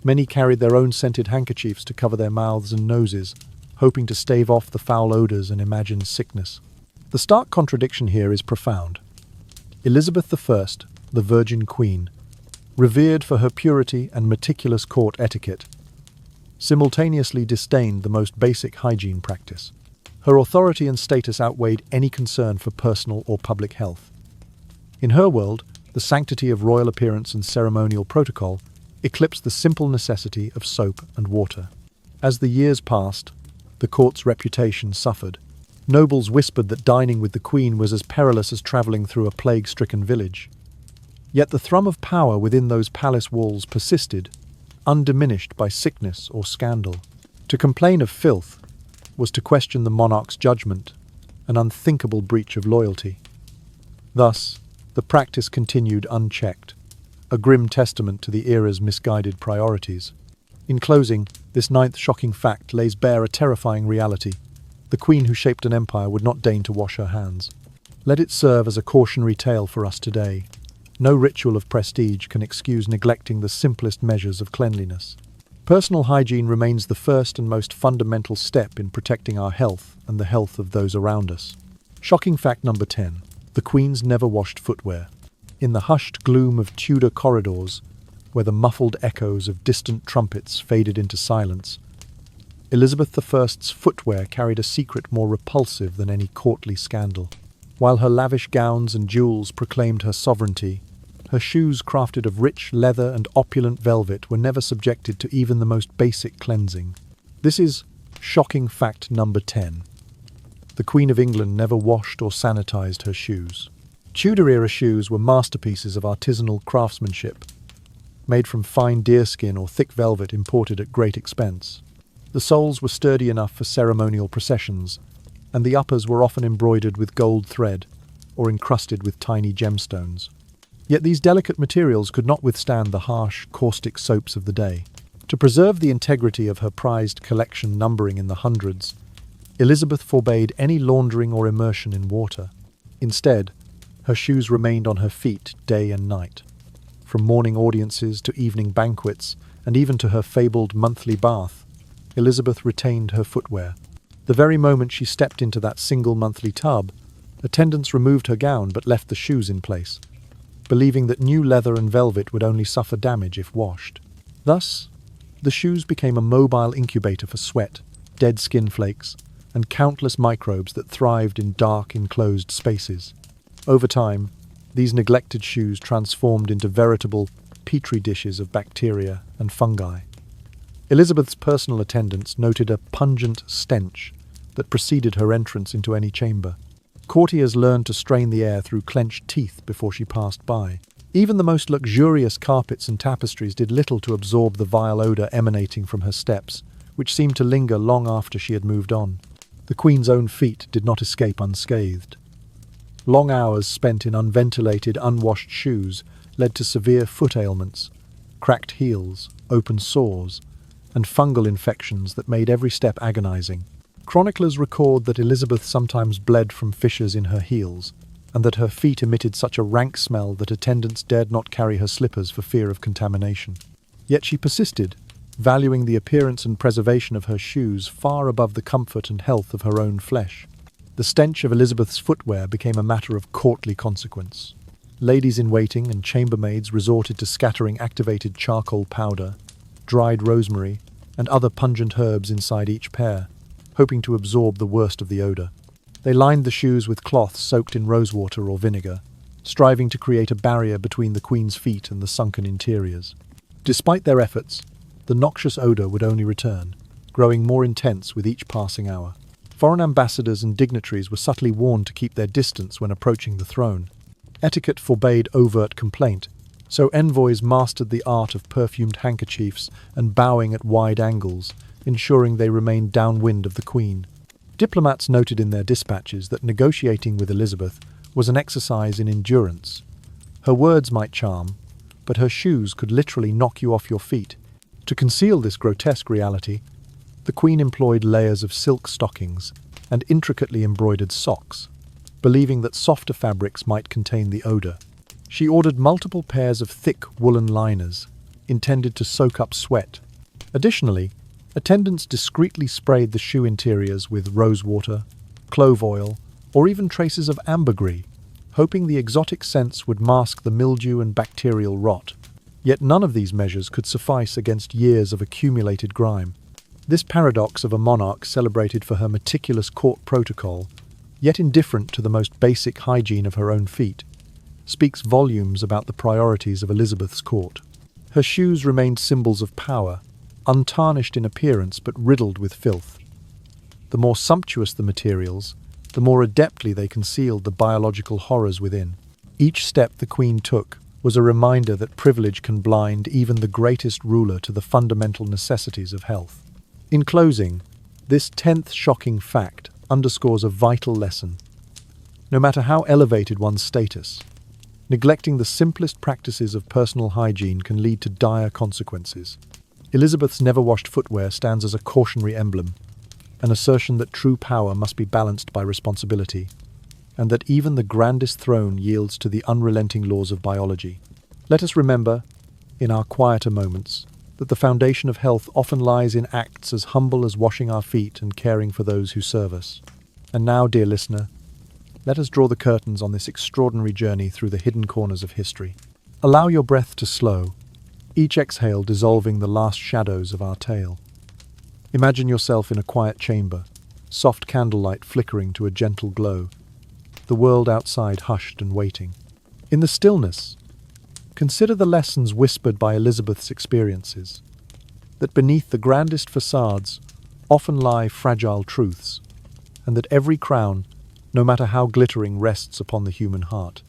Many carried their own scented handkerchiefs to cover their mouths and noses, hoping to stave off the foul odours and imagined sickness. The stark contradiction here is profound. Elizabeth I, the Virgin Queen, revered for her purity and meticulous court etiquette, simultaneously disdained the most basic hygiene practice. Her authority and status outweighed any concern for personal or public health. In her world, the sanctity of royal appearance and ceremonial protocol eclipsed the simple necessity of soap and water. As the years passed, the court's reputation suffered. Nobles whispered that dining with the Queen was as perilous as travelling through a plague-stricken village. Yet the thrum of power within those palace walls persisted, undiminished by sickness or scandal. To complain of filth was to question the monarch's judgment, an unthinkable breach of loyalty. Thus, the practice continued unchecked, a grim testament to the era's misguided priorities. In closing, this ninth shocking fact lays bare a terrifying reality. The queen who shaped an empire would not deign to wash her hands. Let it serve as a cautionary tale for us today. No ritual of prestige can excuse neglecting the simplest measures of cleanliness. Personal hygiene remains the first and most fundamental step in protecting our health and the health of those around us. Shocking fact number 10. The Queen's never washed footwear. In the hushed gloom of Tudor corridors, where the muffled echoes of distant trumpets faded into silence, Elizabeth I's footwear carried a secret more repulsive than any courtly scandal. While her lavish gowns and jewels proclaimed her sovereignty, her shoes crafted of rich leather and opulent velvet were never subjected to even the most basic cleansing. This is shocking fact number 10. The Queen of England never washed or sanitized her shoes. Tudor-era shoes were masterpieces of artisanal craftsmanship, made from fine deerskin or thick velvet imported at great expense. The soles were sturdy enough for ceremonial processions, and the uppers were often embroidered with gold thread or encrusted with tiny gemstones. Yet these delicate materials could not withstand the harsh, caustic soaps of the day. To preserve the integrity of her prized collection numbering in the hundreds, Elizabeth forbade any laundering or immersion in water. Instead, her shoes remained on her feet day and night. From morning audiences to evening banquets, and even to her fabled monthly bath, Elizabeth retained her footwear. The very moment she stepped into that single monthly tub, attendants removed her gown but left the shoes in place, believing that new leather and velvet would only suffer damage if washed. Thus, the shoes became a mobile incubator for sweat, dead skin flakes, and countless microbes that thrived in dark, enclosed spaces. Over time, these neglected shoes transformed into veritable petri dishes of bacteria and fungi. Elizabeth's personal attendants noted a pungent stench that preceded her entrance into any chamber. Courtiers learned to strain the air through clenched teeth before she passed by. Even the most luxurious carpets and tapestries did little to absorb the vile odor emanating from her steps, which seemed to linger long after she had moved on. The Queen's own feet did not escape unscathed. Long hours spent in unventilated, unwashed shoes led to severe foot ailments, cracked heels, open sores, and fungal infections that made every step agonizing. Chroniclers record that Elizabeth sometimes bled from fissures in her heels, and that her feet emitted such a rank smell that attendants dared not carry her slippers for fear of contamination. Yet she persisted, valuing the appearance and preservation of her shoes far above the comfort and health of her own flesh. The stench of Elizabeth's footwear became a matter of courtly consequence. Ladies-in-waiting and chambermaids resorted to scattering activated charcoal powder, dried rosemary, and other pungent herbs inside each pair, hoping to absorb the worst of the odor. They lined the shoes with cloths soaked in rosewater or vinegar, striving to create a barrier between the Queen's feet and the sunken interiors. Despite their efforts, the noxious odor would only return, growing more intense with each passing hour. Foreign ambassadors and dignitaries were subtly warned to keep their distance when approaching the throne. Etiquette forbade overt complaint, so envoys mastered the art of perfumed handkerchiefs and bowing at wide angles, ensuring they remained downwind of the Queen. Diplomats noted in their dispatches that negotiating with Elizabeth was an exercise in endurance. Her words might charm, but her shoes could literally knock you off your feet. To conceal this grotesque reality, the Queen employed layers of silk stockings and intricately embroidered socks, believing that softer fabrics might contain the odor. She ordered multiple pairs of thick woolen liners, intended to soak up sweat. Additionally, attendants discreetly sprayed the shoe interiors with rosewater, clove oil, or even traces of ambergris, hoping the exotic scents would mask the mildew and bacterial rot. Yet none of these measures could suffice against years of accumulated grime. This paradox of a monarch celebrated for her meticulous court protocol, yet indifferent to the most basic hygiene of her own feet, speaks volumes about the priorities of Elizabeth's court. Her shoes remained symbols of power, untarnished in appearance but riddled with filth. The more sumptuous the materials, the more adeptly they concealed the biological horrors within. Each step the Queen took was a reminder that privilege can blind even the greatest ruler to the fundamental necessities of health. In closing, this 10th shocking fact underscores a vital lesson. No matter how elevated one's status, neglecting the simplest practices of personal hygiene can lead to dire consequences. Elizabeth's never-washed footwear stands as a cautionary emblem, an assertion that true power must be balanced by responsibility, and that even the grandest throne yields to the unrelenting laws of biology. Let us remember, in our quieter moments, that the foundation of health often lies in acts as humble as washing our feet and caring for those who serve us. And now, dear listener, let us draw the curtains on this extraordinary journey through the hidden corners of history. Allow your breath to slow, each exhale dissolving the last shadows of our tale. Imagine yourself in a quiet chamber, soft candlelight flickering to a gentle glow, the world outside hushed and waiting. In the stillness, consider the lessons whispered by Elizabeth's experiences, that beneath the grandest facades often lie fragile truths, and that every crown, no matter how glittering, rests upon the human heart.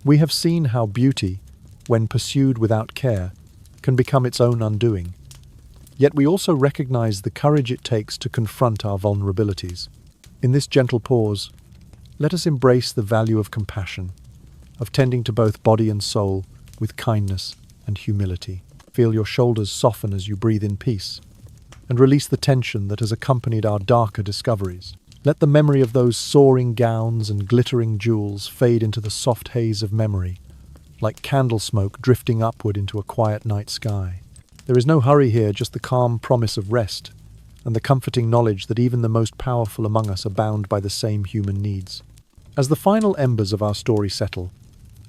We have seen how beauty, when pursued without care, can become its own undoing. Yet we also recognize the courage it takes to confront our vulnerabilities. In this gentle pause, let us embrace the value of compassion, of tending to both body and soul with kindness and humility. Feel your shoulders soften as you breathe in peace, and release the tension that has accompanied our darker discoveries. Let the memory of those soaring gowns and glittering jewels fade into the soft haze of memory, like candle smoke drifting upward into a quiet night sky. There is no hurry here, just the calm promise of rest, and the comforting knowledge that even the most powerful among us are bound by the same human needs. As the final embers of our story settle,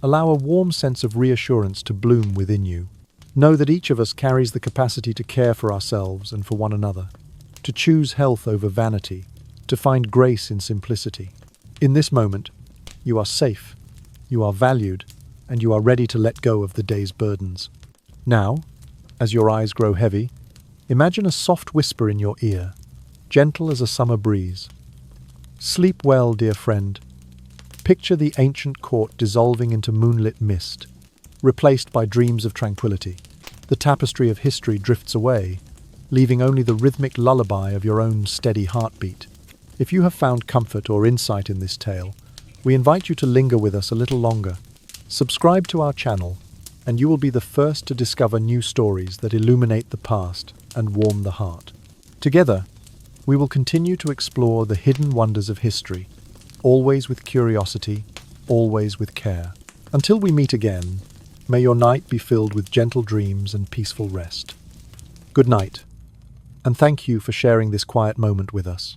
allow a warm sense of reassurance to bloom within you. Know that each of us carries the capacity to care for ourselves and for one another, to choose health over vanity, to find grace in simplicity. In this moment, you are safe, you are valued, and you are ready to let go of the day's burdens. Now, as your eyes grow heavy, imagine a soft whisper in your ear, gentle as a summer breeze. Sleep well, dear friend. Picture the ancient court dissolving into moonlit mist, replaced by dreams of tranquility. The tapestry of history drifts away, leaving only the rhythmic lullaby of your own steady heartbeat. If you have found comfort or insight in this tale, we invite you to linger with us a little longer. Subscribe to our channel, and you will be the first to discover new stories that illuminate the past and warm the heart. Together, we will continue to explore the hidden wonders of history, always with curiosity, always with care. Until we meet again, may your night be filled with gentle dreams and peaceful rest. Good night, and thank you for sharing this quiet moment with us.